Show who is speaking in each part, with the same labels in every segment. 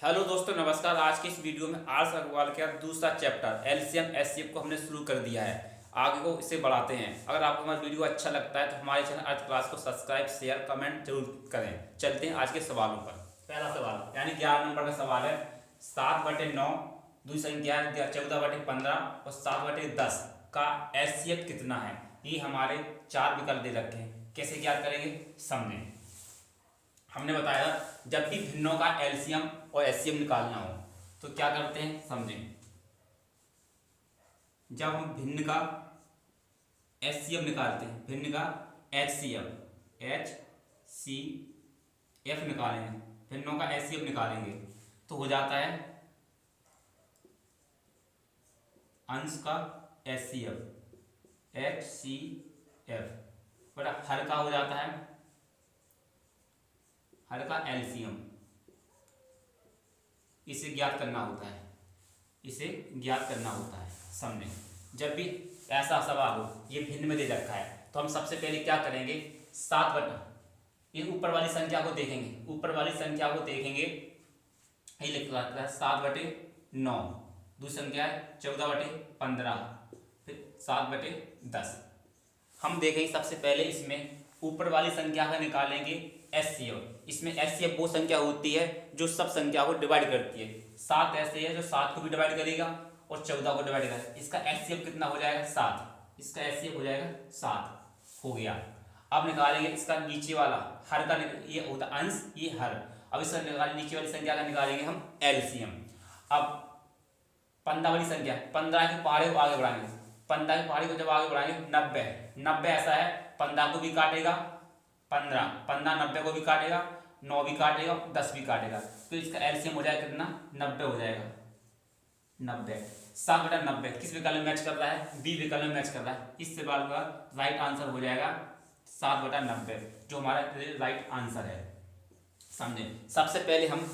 Speaker 1: Hello दोस्तों, नमस्कार। आज के इस वीडियो में आर्ट्स अग्रवाल का दूसरा चैप्टर एलसीएम एचसीएफ को हमने शुरू कर दिया है। आगे को इसे बढ़ाते हैं। अगर आपको हमारा वीडियो अच्छा लगता है तो हमारे चैनल अर्थ क्लास को सब्सक्राइब, शेयर, कमेंट जरूर करें। चलते हैं आज के सवालों पर। पहला सवाल यानी 11 नंबर का सवाल है। 7/9 दूसरी संख्या 14/15 और 7/10 का एचसीएफ कितना है। ये हमारे चार विकल्प दे रखे हैं। कैसे ज्ञात करेंगे समझें। हमने बताया जब भी भिन्नों का एलसीएम और एचसीएफ निकालना हो तो क्या करते हैं समझें। जब हम भिन्न का एचसीएफ निकालते हैं, भिन्न का एचसीएफ निकालेंगे, भिन्नों का एचसीएफ निकालेंगे तो हो जाता है अंश का एचसीएफ बड़ा हर का हो जाता है हर का एलसीएम। इसे ज्ञात करना होता है, इसे ज्ञात करना होता है। समझे जब भी ऐसा सवाल हो, ये भिन्न में दे रखा है तो हम सबसे पहले क्या करेंगे, 7 बटा ये ऊपर वाली संख्या को देखेंगे, ऊपर वाली संख्या को देखेंगे। ये लिख रखा है 7/9, दूसरी संख्या है 14/15, फिर 7/10। हम देखेंगे सबसे पहले इसमें ऊपर वाली संख्या का निकालेंगे एचसीएफ। इसमें एचसीएफ वो संख्या होती है जो सब संख्या को डिवाइड करती है। 7 ऐसे है जो 7 को भी डिवाइड करेगा और 14 को डिवाइड करेगा। इसका एचसीएफ कितना हो जाएगा 7। इसका एचसीएफ हो जाएगा 7 हो गया। अब निकालेंगे इसका नीचे वाला हर का, ये होता अंश, ये हर। अब इसका निकालेंगे नीचे वाली संख्या का निकालेंगे हम एलसीएम। अब 15 वाली संख्या 15 के पहाड़े को आगे बढ़ाएंगे, 15 के पहाड़ी को जब आगे बढ़ाएंगे 90 ऐसा है 15 को भी काटेगा, 15 90 को भी काटेगा, 9 भी काटेगा, 10 भी काटेगा। तो इसका एलसीएम हो जाएगा कितना 90 हो जाएगा 90। 7/90 किस विकल्प में मैच कर रहा है, बी विकल्प में मैच कर रहा है। इस सवाल का राइट आंसर हो जाएगा 7/90 जो हमारा राइट आंसर है। समझे सबसे पहले हम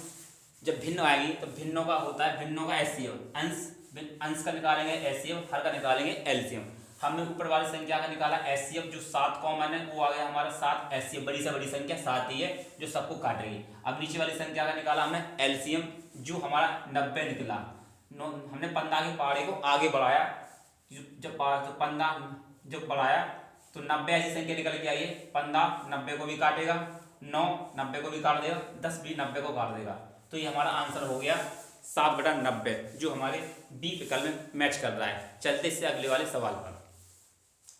Speaker 1: जब भिन्न आएगी तो भिन्नों का होता है भिन्नों का एचसीएफ, अंश का निकालेंगे एचसीएफ, हर का निकालेंगे एलसीएम। हमने ऊपर वाली संख्या का निकाला एचसीएफ जो 7 कॉमन है वो आ गया हमारा 7 एचसीएफ, बड़ी से बड़ी संख्या 7 ही है जो सबको काटेगी। अब नीचे वाली संख्या का निकाला हमने एलसीएम जो हमारा 90 निकला। हमने 15 के पहाड़े को आगे बढ़ाया, जब 15 जब बढ़ाया तो 90 ऐसी संख्या निकल के आई है। 15 90 को भी काटेगा, 9 90 को भी काट देगा, 10 भी 90 को काट देगा। तो ये हमारा आंसर हो गया 7/90 जो हमारे बी विकल्प में मैच कर रहा है। चलते इससे अगले वाले सवाल पर।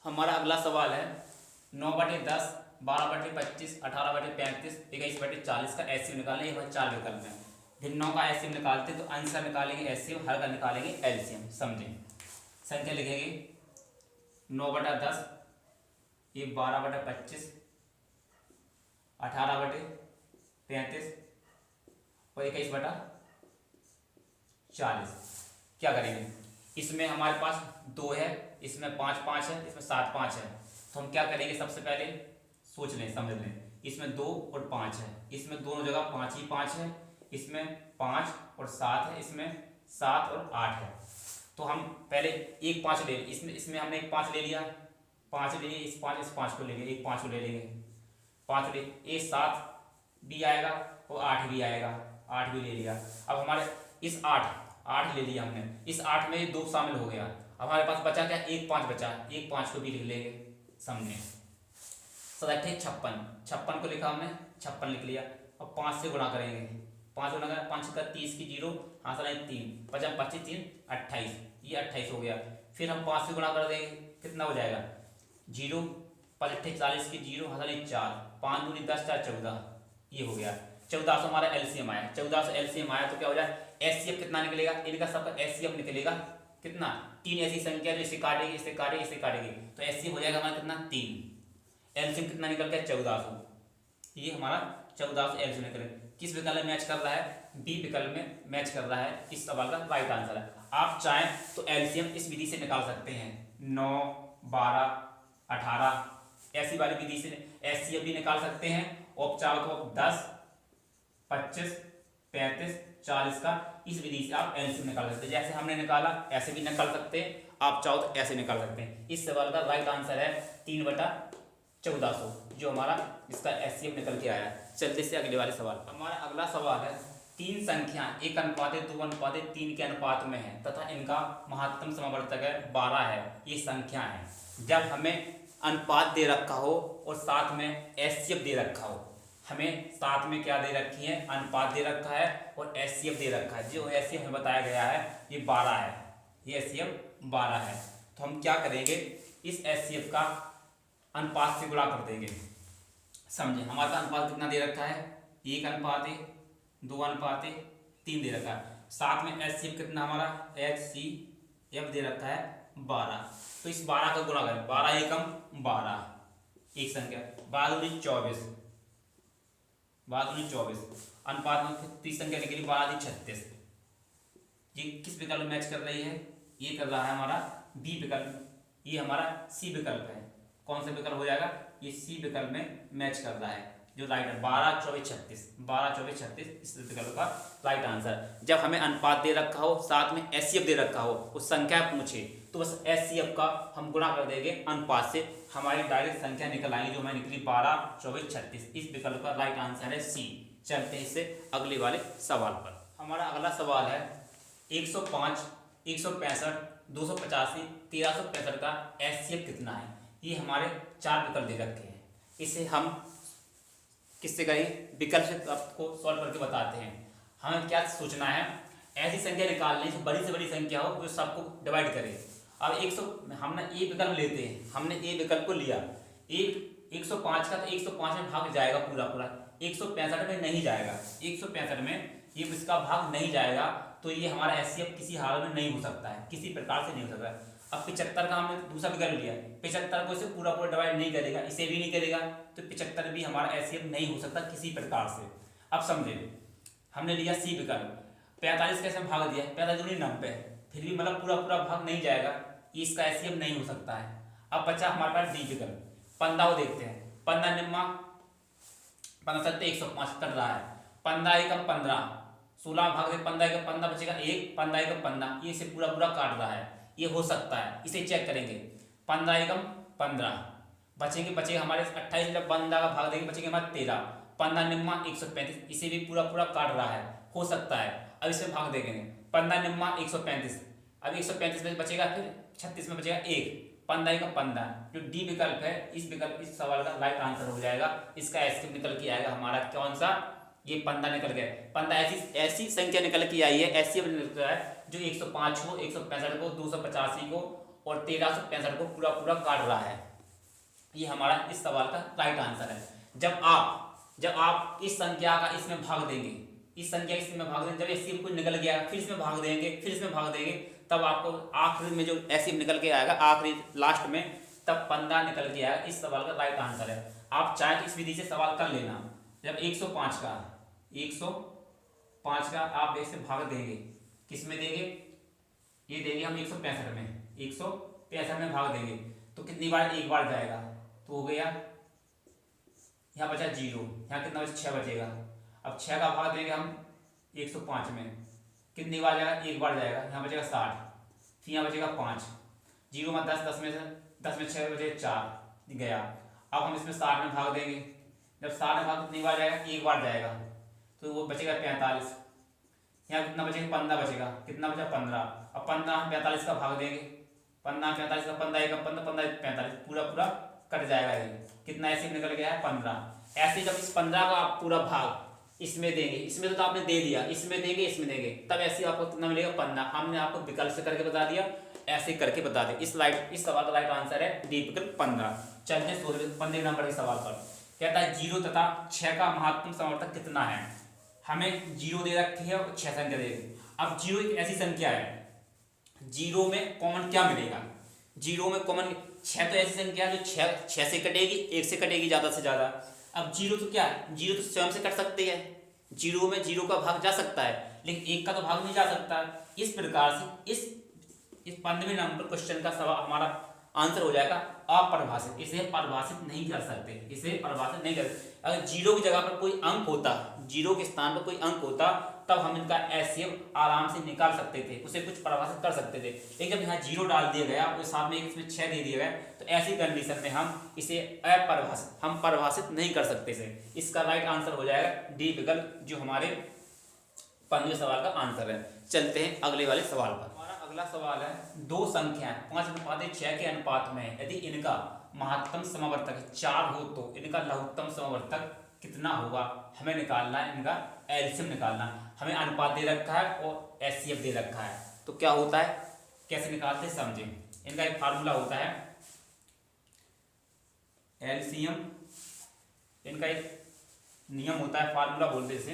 Speaker 1: हमारा अगला सवाल है 9/10, 12/25, 18/35, 21/40 का एचसीएफ निकालना। ये चार विकल्प हैं। भिन्नों का एचसीएफ निकालते तो अंश का निकालेंगे एचसीएफ, हर का निकालेंगे एलसीएम। समझें संख्या लिखेंगे 9/10 ये 12/25, 18/35 और 21/40। क्या करेंगे, इसमें हमारे पास 2 है, इसमें 5 है, इसमें 7 है। तो हम क्या करेंगे सबसे पहले सोच लें समझ लें। इसमें 2 और 5 है, इसमें दोनों जगह 5 ही 5 है, इसमें 5 और 7 है, इसमें 7 और 8 है। तो हम पहले एक 5 ले, इसमें हमने एक 5 ले लिया, 5 ले लिए, इस 5 को ले लिया, एक 5 को ले लेंगे, 5 ले, ये 7 भी आएगा और 8 भी आएगा, 8 भी ले लिया। अब हमारे इस 8 ले लिया हमने, इस 8 में 2 शामिल हो गया। अब हमारे पास बचा क्या, एक 5 बचा, एक 5 को भी लिख लेंगे सामने। 56 को लिखा हमने, 56 लिख लिया। अब 5 से गुणा करेंगे, 5 गुणा करें 5 का 30 की 0, हाँ सर 3, 50 25 3 28, ये 28 हो गया। फिर हम 5 से गुणा कर देंगे, कितना हो जाएगा 0, 5 8 40 की 0, हाँ सर 4, 5 दूनी 10 4 14, ये हो गया। 1400 हमारा एलसीएम आया, 1400 एलसीएम आया तो क्या हो जाए एचसीएफ कितना निकलेगा, इनका सबका एचसीएफ निकलेगा कितना, 3 ऐसी संख्या जो इसे काटेगी, इसे काटेगी, इसे काटेगी, तो एचसीएफ हो जाएगा हमारा कितना 3। एलसीएम कितना निकल गया 1400, ये हमारा 1400 एलसीएम निकल गया। किस विकल्प में मैच कर रहा है, बी विकल्प में मैच कर रहा है। इस सवाल का राइट आंसर है। आप चाहें तो एलसीएम इस विधि से निकाल सकते हैं, 9 12 18 ऐसी वाली विधि से एचसीएफ भी निकाल सकते हैं। और चाहो तो 10 25 35 40 का इस विधि से आप एलसीएम निकाल सकते हैं। जैसे हमने निकाला ऐसे भी निकाल सकते हैं, आप चाहो तो ऐसे निकाल सकते हैं। इस सवाल का राइट आंसर है 3/1400 जो हमारा इसका एचसीएफ निकल के आया। चलते से अगले वाले सवाल। हमारा अगला सवाल है तीन संख्या 1:2:3 के अनुपात में है तथा इनका महत्तम समावर्तक है 12 है, ये संख्या है। जब हमें अनुपात दे रखा हो और साथ में एचसीएफ दे रखा हो, हमें साथ में क्या दे रखी है, अनुपात दे रखा है और एचसीएफ दे रखा है। जो एचसीएफ हमें बताया गया है ये 12 है, ये एचसीएफ 12 है। तो हम क्या करेंगे, इस एचसीएफ का अनुपात से गुणा कर देंगे। समझे, हमारा अनुपात कितना दे रखा है, 1:2:3 दे रखा है। साथ में एचसीएफ कितना हमारा एचसीएफ दे रखा है 12। तो इस 12 का गुणा करें, 12 एकम 12, एक संख्या 12 24, 24 अनुपात में तीसरी संख्या निकली 12 36। ये किस विकल्प में मैच कर रही है, ये कर रहा है हमारा बी विकल्प, ये हमारा सी विकल्प है। कौन सा विकल्प हो जाएगा, ये सी विकल्प में मैच कर रहा है, जो राइट है 12 24 36, 12 24 36 इस विकल्प का राइट आंसर। जब हमें अनुपात दे रखा हो, साथ में एचसीएफ दे रखा हो, उस संख्या पूछे तो बस एचसीएफ का हम गुणा कर देंगे अनुपात से, हमारी डायरेक्ट संख्या निकल आएगी, जो हमारी निकली 12 24 36। इस विकल्प का राइट आंसर है सी। चलते हैं इससे अगले वाले सवाल पर। हमारा अगला सवाल है 105, 165, 285, 1365 का एचसीएफ कितना है। ये हमारे 4 विकल्प दे रखे हैं, इसे हम किससे करें, विकल्प से आपको सॉल्व करके बताते हैं। हमें क्या सोचना है, ऐसी संख्या निकालनी जो बड़ी से बड़ी संख्या हो, जो सबको डिवाइड करे। अब 100 हमने ए विकल्प लेते हैं, हमने ए विकल्प को लिया, 105 का तो 105 में भाग जाएगा पूरा पूरा, 165 में नहीं जाएगा, 165 में ये इसका भाग नहीं जाएगा, तो ये हमारा एचसीएफ किसी हाल में नहीं हो सकता है, किसी प्रकार से नहीं हो सकता है। अब 75 का हमने दूसरा विकल्प लिया, 75 को इसे पूरा पूरा डिवाइड नहीं करेगा, इसे भी नहीं करेगा, तो 75 भी हमारा एचसीएफ नहीं हो सकता किसी प्रकार से। अब समझे, हमने लिया सी विकल्प, 45 कैसे भाग दिया, 45 दूनी 90, फिर भी मतलब पूरा पूरा भाग नहीं जाएगा, इसका एचसीएफ नहीं हो सकता है। अब बचा हमारे पास डी विकल्प, 15 को देखते हैं, 15 निम्मा 15 सत्ते 105 कर रहा है, 15 एकम 15, 16 भाग दे 15 एकम 15 बचेगा 1, 15 एकम 15, ये इसे पूरा पूरा काट रहा है, ये हो सकता है, इसे चेक करेंगे। 15 एकम 15 बचेगा हमारे 28, जब 15 का भाग देंगे बचेंगे हमारे 13, 15 निम्मा 135, इसे भी पूरा पूरा काट रहा है, हो सकता है। अब इसमें भाग देंगे, 15 निम्मा 135, अब 135 में बचेगा, फिर 36 में बचेगा 1, 15 का 15, जो डी विकल्प है इस विकल्प इस सवाल का राइट आंसर हो जाएगा। इसका एचसीएफ निकल के आएगा हमारा कौन सा, ये 15 निकल गया, 15 ऐसी संख्या निकल के आई है, एचसीएफ निकल रहा है जो 105 को, 165 को, 285 को और 1365 को पूरा पूरा काट रहा है। ये हमारा इस सवाल का राइट आंसर है। जब आप इस संख्या का इसमें भाग देंगे, इस संख्या इसमें भाग देंगे, जब एचसीएफ कुछ निकल गया फिर इसमें भाग देंगे, फिर इसमें भाग देंगे, तब आपको आखिरी में जो एचसीएफ निकल के आएगा, आखिरी लास्ट में तब 15 निकल के आएगा। इस सवाल का राइट आंसर है। आप चाहे तो इस विधि से सवाल कर लेना। जब 105 का आप इससे भाग देंगे, किस में देंगे, ये देंगे हम 165 में, 165 में भाग देंगे तो कितनी बार, एक बार जाएगा, तो हो गया, यहाँ बचा 0, यहाँ कितना बचा 6 बचेगा। अब 6 का भाग देंगे हम 105 में, कितनी बार जाएगा, एक बार जाएगा, यहाँ बचेगा 60, फिर यहाँ बचेगा 5, 0 में 10, 10 में 6 बचे 4 गया। अब हम इसमें 60 में भाग देंगे, जब 60 में भाग कितनी बार जाएगा, एक बार जाएगा, तो वो बचेगा 45, यहाँ कितना बचेगा, 15 बचेगा, कितना बचा 15। अब 15 हम 45 का भाग देंगे, 15 45 का 15 एक 15, 15 45 पूरा पूरा कट जाएगा, ये कितना ऐसे निकल गया है 15। ऐसे जब इस 15 का आप पूरा भाग इसमें देंगे, इसमें तो आपने दे दिया, इसमें देंगे, इसमें देंगे, तब ऐसे आपको कितना मिलेगा 15। हमने आपको विकल्प से करके बता दिया, ऐसे करके बता दें। इस सवाल का राइट आंसर है डी विकल्प 15। चलते 15 नंबर के सवाल पर। कहता है 0 तथा 6 का महत्तम समवर्तक कितना है। हमें 0 दे रखी है और 6 संख्या दे रखी है। अब 0 एक ऐसी संख्या है, 0 में कॉमन क्या मिलेगा, 0 में कॉमन 6 तो ऐसी संख्या है जो 6 से कटेगी, 1 से कटेगी ज़्यादा से ज़्यादा। अब 0 तो क्या है, 0 तो स्वयं से कट सकती है, 0 में 0 का भाग जा सकता है, लेकिन 1 का तो भाग नहीं जा सकता। इस प्रकार से इस 15वें नंबर क्वेश्चन का सवाल हमारा आंसर हो जाएगा अपरिभाषित। इसे परिभाषित नहीं कर सकते, इसे परिभाषित नहीं कर सकते। अगर 0 की जगह पर कोई अंक होता, 0 के स्थान पर कोई अंक होता, तब हम इनका एचसीएफ आराम से निकाल सकते थे, उसे कुछ परिभाषित कर सकते थे। लेकिन जब यहाँ 0 डाल दिया गया और साथ में इसमें 6 दे दिया गया, तो ऐसी कंडीशन में हम इसे अपरिभाषित, हम परिभाषित नहीं कर सकते थे। इसका राइट आंसर हो जाएगा डी विकल्प, जो हमारे 15वें सवाल का आंसर है। चलते हैं अगले वाले सवाल पर। हमारा अगला सवाल है, दो संख्याएं 5:6 के अनुपात में है, यदि इनका महत्तम समवर्तक 4 हो तो इनका लघुत्तम समवर्तक कितना होगा, हमें निकालना है, इनका एलसीएम निकालना है। हमें अनुपात दे रखा है और एचसीएफ दे रखा है, तो क्या होता है, कैसे निकालते हैं समझें। इनका एक फार्मूला होता है एलसीएम, इनका एक नियम होता है, फार्मूला बोलते इसे,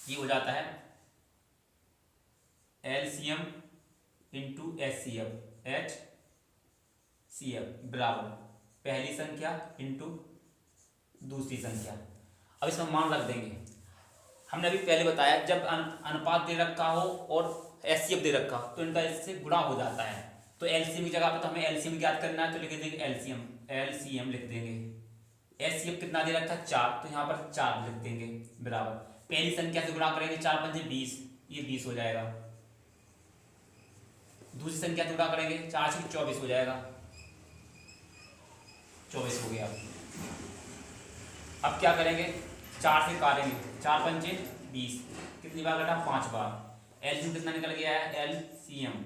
Speaker 1: ये हो जाता है एलसीएम इंटू एचसीएफ, एचसीएफ बराबर पहली संख्या इंटू दूसरी संख्या। अब इसमें मान रख देंगे। हमने अभी पहले बताया जब अनुपात दे रखा हो और एचसीएफ दे रखा हो तो इनका इससे गुणा हो जाता है। तो एलसीएम की जगह पे तो हमें एलसीएम ज्ञात करना है, तो लिख देंगे एलसीएम, एलसीएम लिख देंगे। एचसीएफ कितना दे रखा है 4, तो यहाँ पर 4 लिख देंगे बराबर पहली संख्या से गुणा करेंगे, 4 पंजे 20, ये 20 हो जाएगा। दूसरी संख्या से गुणा करेंगे, 4 से 24 हो जाएगा, 24 हो गया। अब क्या करेंगे, 4 से काटेंगे, 4 पंजे 20, कितनी बार कटा, 5 बार। एलसीएम कितना निकल गया है, एलसीएम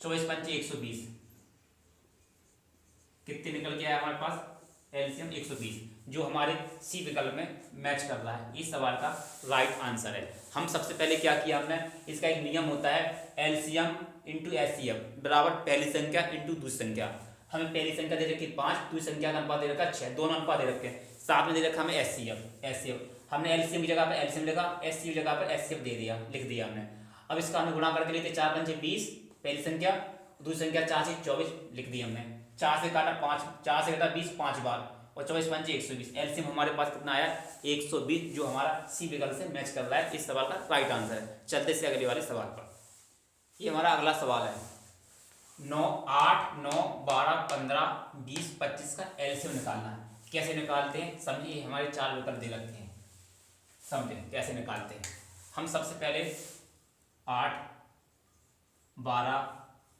Speaker 1: 24 पंजे 120, कितने निकल गया है हमारे पास, एलसीएम 120, जो हमारे सी विकल्प में मैच कर रहा है। इस सवाल का राइट आंसर है। हम सबसे पहले क्या किया हमने, इसका एक नियम होता है एलसीएम इंटू एचसीएफ बराबर पहली संख्या इंटू दूसरी संख्या। हमें पहली संख्या दे रखी 5, दूसरी संख्या का अनुपात दे रखा 6, दोनों अनुपात दे रखे हैं, साथ में दे रखा हमें एचसीएफ। हमने एलसीएम की जगह पर एलसीएम लिखा, एचसीएफ जगह पर एचसीएफ दे दिया, लिख दिया हमने। अब इसका हमें गुणा करके लेते 4 पंजे 20 पहली संख्या, दूसरी संख्या 4 से 24 लिख दी हमने। 4 से काटा 5, 4 से काटा 20 5 बार और 24 पंजे 120। एलसीएम हमारे पास कितना आया 120, जो हमारा सी विकल्प से मैच कर रहा है। इस सवाल का राइट आंसर है। चलते से अगले वाले सवाल पर। ये हमारा अगला सवाल है, 9 8 9 12 15 20 25 का एलसीएम निकालना है। कैसे निकालते हैं समझिए, हमारे 4 विकल्प दे रखे हैं, समझें कैसे निकालते हैं। हम सबसे पहले 8 12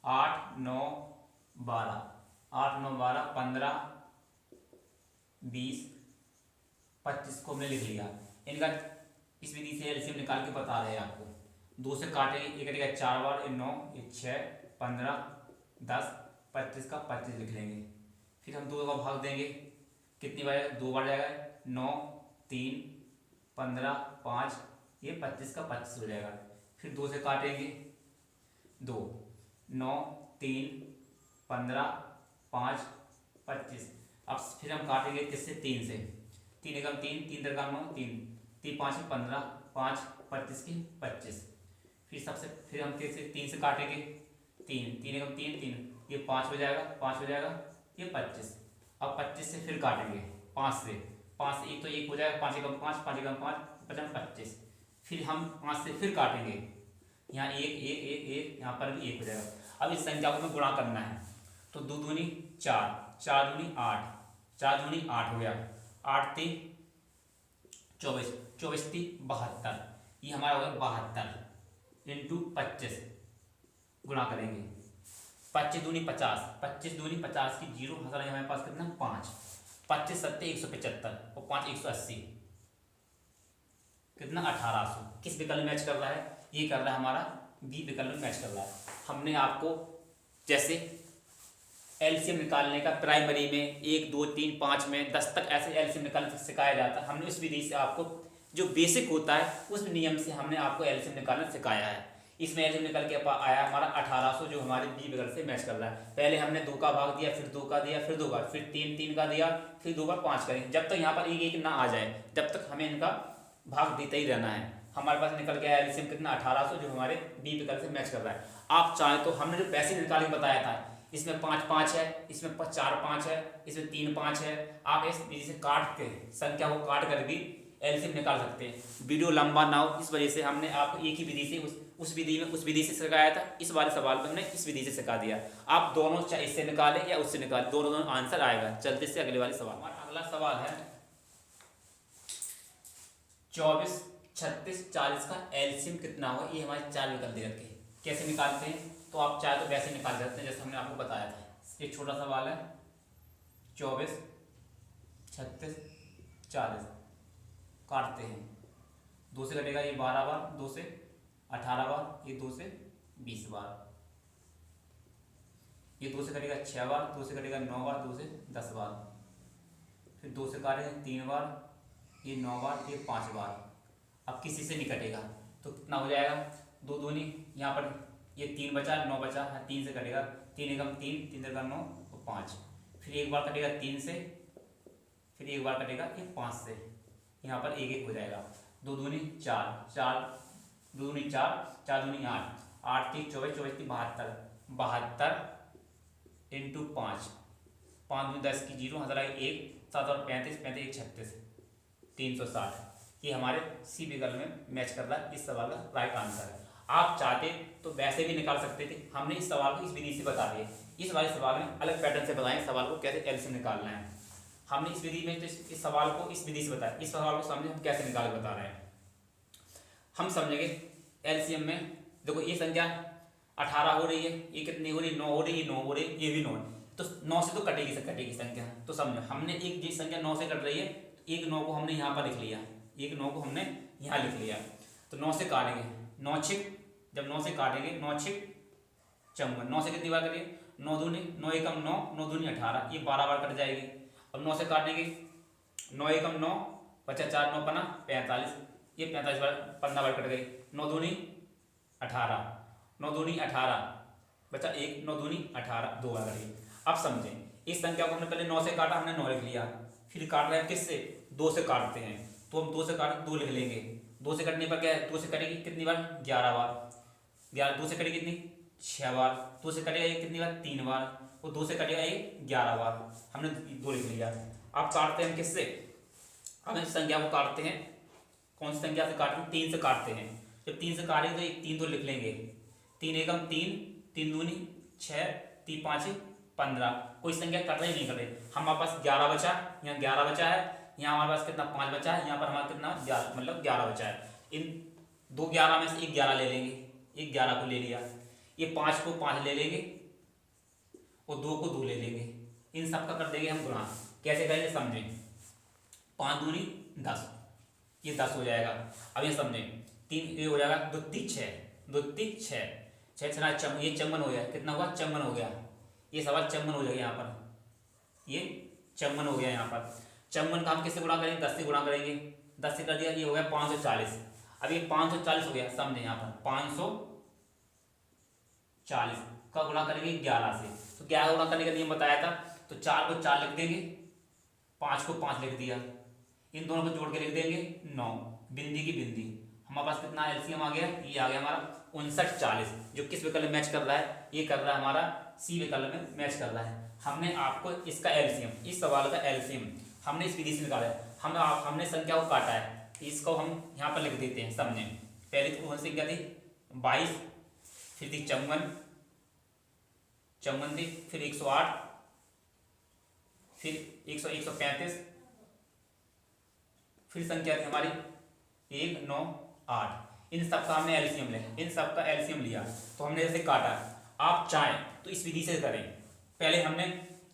Speaker 1: 8 9 12 8 9 12 15 20 25 को हमने लिख लिया। इनका इस विधि से एलसीएम निकाल के बता रहे हैं आपको। 2 से काटेंगे, एक कटेगा 4 बार, 9 6 15 10 25 का 25 लिख लेंगे। फिर हम 2 का भाग देंगे, कितनी बार, 2 बार जाएगा, 9 3 15 5, ये 25 का 25 हो जाएगा। फिर 2 से काटेंगे, 2 9 3 15 5 25। अब फिर हम काटेंगे किससे, 3 से, 3 एकम 3 3 दरगाम 9 3 3 5 15 5 25 की 25। फिर हम कैसे 3 से काटेंगे, 3 3 एकम 3 3, ये 5 हो जाएगा, 5 हो जाएगा, ये 25। अब 25 से फिर काटेंगे 5 से 1 तो 1 हो जाएगा, 5 एकम 5 5 एकम 5 25। फिर हम 5 से फिर काटेंगे, यहाँ 1 1 1 1, यहाँ पर भी 1 हो जाएगा। अब इस संख्या को हमें गुणा करना है, तो 2 दूनी 4 4 दूनी 8 4 दूनी 8 हो गया, 8 3 24 24 3 72, ये हमारा हो गया 72 इंटू 25 गुणा करेंगे। 25 दूनी 50 25 दूनी 50 की 0 हमारे हमारे पास कितना 5, 25 7 175 और 5 180, कितना 1800। किस विकल्प मैच कर रहा है, ये कर रहा है हमारा बी विकल्प मैच कर रहा है। हमने आपको जैसे एलसीएम निकालने का प्राइमरी में 1 2 3 5 में 10 तक ऐसे एलसीएम निकाल सिखाया जाता है। हमने उस विधि से आपको जो बेसिक होता है उस नियम से हमने आपको एलसीएम निकालना सिखाया है। इसमें एलसीएम निकल के आया हमारा 1800, जो हमारे बी विकल्प से मैच कर रहा है। पहले हमने 2 का भाग दिया, फिर 2 का दिया, फिर 2 बार, फिर 3 3 का दिया, फिर 2 बार 5 करेंगे, जब तक यहाँ पर 1 1 ना आ जाए तब तक हमें इनका भाग देते ही रहना है। हमारे पास निकल गया एलसीएम कितना 1800, जो हमारे बी विकल्प से मैच कर रहा है। आप चाहें तो हमने जो पैसे निकाल के बताया था, इसमें 5 5 है, इसमें 4 5 है, इसमें 3 5 है। आप इस विधि से काट के संख्या को काट कर भी एलसीएम निकाल सकते हैं। वीडियो लंबा ना हो इस वजह से हमने आपको एक ही विधि से उस विधि से सिखाया था। इस वाले सवाल में हमने इस विधि से सिखा दिया। आप दोनों चाहे इससे निकालें या उससे निकालें, दोनों आंसर आएगा। चलते से अगले वाले सवाल। हमारा अगला सवाल है 24 36 40 का एलसीएम कितना होगा। ये हमारे 4 विकल्प दे रखे हैं। कैसे निकालते हैं, तो आप चाहे तो वैसे निकाल सकते हैं जैसे हमने आपको बताया था। एक छोटा सवाल है 24 36 40, काटते हैं 2 से कटेगा ये 12 बार, 2 से 18 बार, ये 2 से 20 बार, ये 2 से कटेगा 6 बार, 2 से कटेगा 9 बार, 2 से 10 बार, फिर 2 से काटेंगे 3 बार, ये 9 बार, ये 5 बार। अब किसी से नहीं कटेगा तो कितना हो जाएगा, 2 दूनी, यहाँ पर ये 3 बचा, 9 बचा, 3 से कटेगा, 3 एकम 3, 3 एकम 9 और 5, फिर एक बार कटेगा 3 से, फिर एक बार कटेगा ये 5 से, यहाँ पर एक एक हो जाएगा, 2 दूनी 4, 4 2 दूनी 4, 4 दूनी 8, 8 3 24, 24 3 72, 72 इंटू 5, 5 दूनी 10 की 0, 1 7 और 35, 35 1 36, 360। ये हमारे सी विकल्प में मैच कर रहा है, इस सवाल का राइट आंसर है। आप चाहते तो वैसे भी निकाल सकते थे, हमने इस सवाल को इस विधि से बता दिए। इस वाले सवाल में अलग पैटर्न से बताएं सवाल को कैसे एलसीएम निकालना है। हमने इस विधि में तो इस सवाल को इस विधि से बताया, इस सवाल को समझे हम कैसे निकाल के बता रहे हैं। हम समझेंगे एलसीएम में, देखो ये संख्या 18 हो रही है, ये कितनी हो रही है, 9 हो रही है, 9 हो रही है, ये भी 9 है, तो 9 से तो कटेगी संख्या। तो समझो हमने एक जी संख्या 9 से कट रही है, तो एक 9 को हमने यहाँ पर लिख लिया, एक 9 को हमने यहाँ लिख लिया, तो 9 से काटेंगे, 9 छिक, जब 9 से काटेंगे 9 छिक 54, 9 से कितनी बार करेंगे, 9 दूनी 9 एकम 9, 9 दूनी 18, ये 12 बार कट जाएगी। अब 9 से काटेंगे, 9 एकम 9 बचा 4, 9 पना 45, ये 45 बार 15 बार कट गई, 9 दूनी 18, 9 दूनी 18 बचा 1, 9 दूनी 18, 2 बार करेगी। अब समझें इस संख्या को हमने पहले 9 से काटा, हमने 9 लिख लिया, फिर काट रहे हैं किससे, 2 से काटते हैं, तो हम 2 से काट 2 लिख लेंगे, 2 से कटने पर क्या है, 2 से कटेगी कितनी बार, 11 बार, 11, 2 से कटेगी कितनी 6 बार, 2 से कटेगा ये कितनी बार, 3 बार, और 2 से कटेगा ये 11 बार, हमने 2 लिख लिया। अब काटते हैं किससे, हम इस संख्या को काटते हैं, कौन सी संख्या से काटते हैं, 3 से काटते हैं। जब 3 से काटेंगे तो 3 तो लिख लेंगे, 3 एकम 3, 3 दूनी 6, 3 5 15, कोई संख्या कट रही नहीं कट रही, हमारे पास 11 बचा, यहाँ 11 बचा है, यहाँ हमारे पास कितना 5 बचा है, यहाँ पर हमारा कितना 11 मतलब 11 बचा है। इन 2 11 में से एक 11 ले लेंगे, एक 11 को ले लिया, ये 5 को 5 ले लेंगे और 2 को 2 ले लेंगे, इन सब का कर देंगे हम गुणा। कैसे करेंगे समझें, 5 दूनी 10, ये 10 हो जाएगा। अब ये समझें 3 ये हो जाएगा, 2 3 6, 2 3 6, 6 छना ये 54 हो गया, कितना हुआ 54 हो गया, ये सवाल 54 हो जाएगा, यहाँ पर ये 54 हो गया, यहाँ पर 54 का हम किससे गुणा करेंगे, 10 से गुणा करेंगे, 10 से कर दिया, ये हो गया 540। अब ये 540 हो गया, समझे यहाँ पर 540 का गुणा करेंगे 11 से, तो 11 गुणा करने का नियम बताया था, तो 4 को 4 लिख देंगे, 5 को 5 लिख दिया, इन दोनों को जोड़ के लिख देंगे 9, बिंदी की बिंदी, हमारे पास कितना एलसीएम आ गया, ये आ गया हमारा 5940, जो किस विकल्प में मैच कर रहा है, ये कर रहा है हमारा सी विकल्प में मैच कर रहा है। हमने आपको इसका एलसीएम, इस सवाल का एलसीएम हमने इस विधि से निकाला है, हमने संख्या को काटा है, इसको हम यहाँ पर लिख देते हैं। समझे पहले तो कौन सी संख्या थी 22, फिर थी 54 थी, फिर 108, फिर 135, फिर संख्या थी हमारी 198, इन सब का हमने एलसीएम लिया, इन सब का एलसीएम लिया, तो हमने जैसे काटा। आप चाहें तो इस विधि से करें, पहले हमने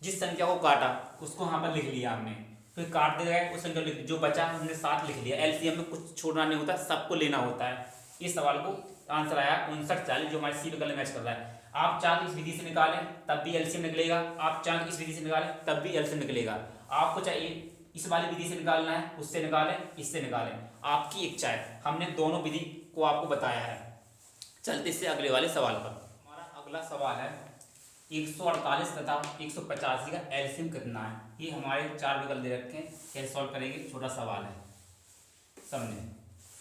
Speaker 1: जिस संख्या को काटा उसको यहाँ पर लिख लिया हमने, फिर काटते गए उस संख्या लिख, जो बचा हमने 7 लिख लिया। एलसीएम में कुछ छोड़ना नहीं होता, सबको लेना होता है। इस सवाल को आंसर आया 5940, जो हमारे सी विकल्प मैच कर रहा है। आप चाहे इस विधि से निकालें तब भी एलसीएम निकलेगा, आप चाहे इस विधि से निकालें तब भी एलसीएम निकलेगा। आपको चाहिए इस वाली विधि से निकालना है, उससे निकालें, इससे निकालें, आपकी इच्छा है। हमने दोनों विधि को आपको बताया है। चलते इससे अगले वाले सवाल पर। हमारा अगला सवाल है 148 तथा 185 का एलसीएम कितना है। ये हमारे 4 विकल्प दे रखे हैं, कैसे सॉल्व करेंगे, छोटा सवाल है। समझे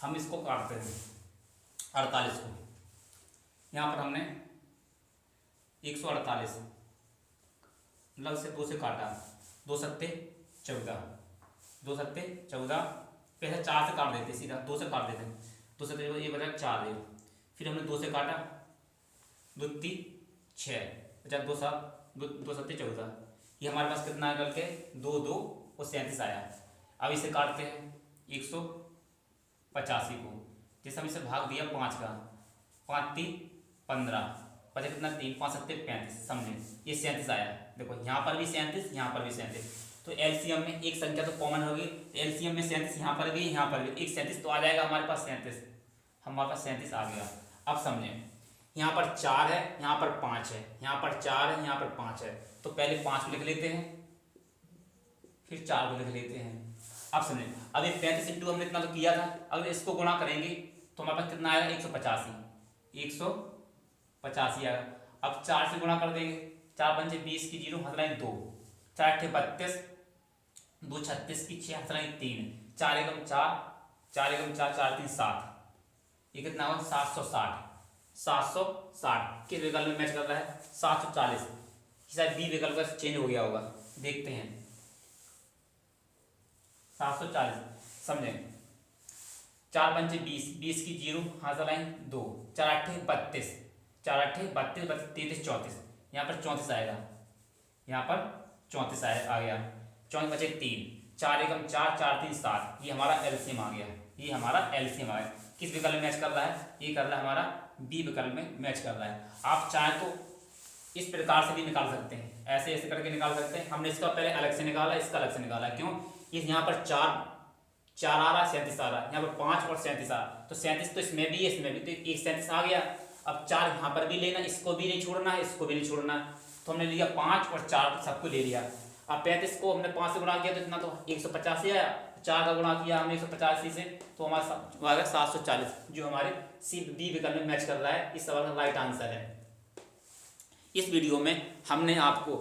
Speaker 1: हम इसको काटते हैं 48 को, यहाँ पर हमने 148 लग से 2 से काटा, 2 सत्ते 14, 2 सत्ते 14, पहले 4 से काट देते, सीधा 2 से काट देते हैं, 2 सत्ते ये बचा 4 है, फिर हमने 2 से काटा, 2 3 6 बचा 2 7, 2 सत्ते 14, ये हमारे पास कितना निकल के 2 2 और 37 आया। अब इसे काटते हैं 185 को, जैसे हम इसे भाग दिया 5 का, 5 3 15 बचा कितना 3, 5 सत्ते 35, समझे ये 37 आया। देखो यहाँ पर भी 37, यहाँ पर भी 37, तो तो एलसीएम में एक संख्या तो कॉमन होगी, एलसीएम में 37 यहाँ पर भी यहाँ पर भी, एक 37 तो आ जाएगा हमारे पास 37, हमारे पास 37 आ गया। अब समझें, यहाँ पर 4 है, यहाँ पर 5 है, यहाँ पर 4 है, यहाँ पर 5 है, तो पहले 5 को लिख लेते हैं, फिर 4 को लिख लेते हैं। अब समझें, अब ये 35 इंटू हमने इतना तो किया था, अगर इसको गुणा करेंगे तो हमारे पास कितना आएगा 185 आएगा। अब 4 से गुणा कर देंगे, 4 पंचे 20 की 0 हथलाई 2, 4 अट्ठे 32, 2 36 की 6 हथलाई 3, 4 एकम 4, 4 एकम 4, 4 3 7, ये कितना होगा 760। 760 किस विकल्प में मैच कर रहा है 740, शायद बी विकल्प का चेंज हो गया होगा, देखते हैं। 740 समझें, 4 पंचे 20, 20 की 0 हाथ लाइन 2, 4 अट्ठे 32, 4 अट्ठे 32, 33 34, यहाँ पर 34 आएगा, यहाँ पर 34 आ गया, 34 बचे 3, 4 एकम 4, 4 3 7, ये हमारा एलसीएम आ गया, ये हमारा एलसीएम आ गया। किस विकल्प में मैच कर रहा है, ये कर रहा है हमारा बी विकल्प में मैच कर रहा है। आप चाहें तो इस प्रकार से भी निकाल सकते हैं, ऐसे ऐसे करके निकाल सकते हैं। हमने इसका पहले अलग से निकाला, इसका अलग से निकाला, क्यों, इस यहाँ पर 4 आ रहा है, 37 आ रहा है, यहाँ पर 5 और 37 आ रहा है, तो 37 तो इसमें भी है, इसमें भी, तो एक 37 आ गया। अब 4 यहाँ पर भी लेना, इसको भी नहीं छोड़ना है, इसको भी नहीं छोड़ना है, तो हमने लिया 5 और 4 सबको ले लिया। अब 35 को हमने 5 से गुणा किया तो इतना तो 185 आया, 4 का गुणा किया हमने 185 से, तो हमारा 740, जो हमारे सी बी विकल्प में मैच कर रहा है। इस सवाल का राइट आंसर है। इस वीडियो में हमने आपको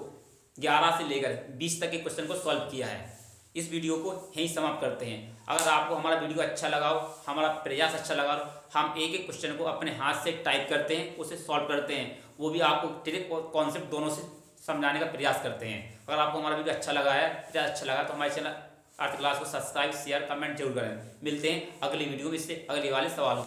Speaker 1: 11 से लेकर 20 तक के क्वेश्चन को सॉल्व किया है। इस वीडियो को यहीं समाप्त करते हैं। अगर आपको हमारा वीडियो अच्छा लगा हो, हमारा प्रयास अच्छा लगा हो, हम एक एक क्वेश्चन को अपने हाथ से टाइप करते हैं, उसे सॉल्व करते हैं, वो भी आपको ट्रिक और कॉन्सेप्ट दोनों से समझाने का प्रयास करते हैं। अगर आपको हमारा वीडियो अच्छा लगा है, प्रयास अच्छा लगा, तो हमारे चैनल अर्थ क्लास को सब्सक्राइब शेयर कमेंट जरूर करें। मिलते हैं अगली वीडियो में, इससे अगले वाले सवालों।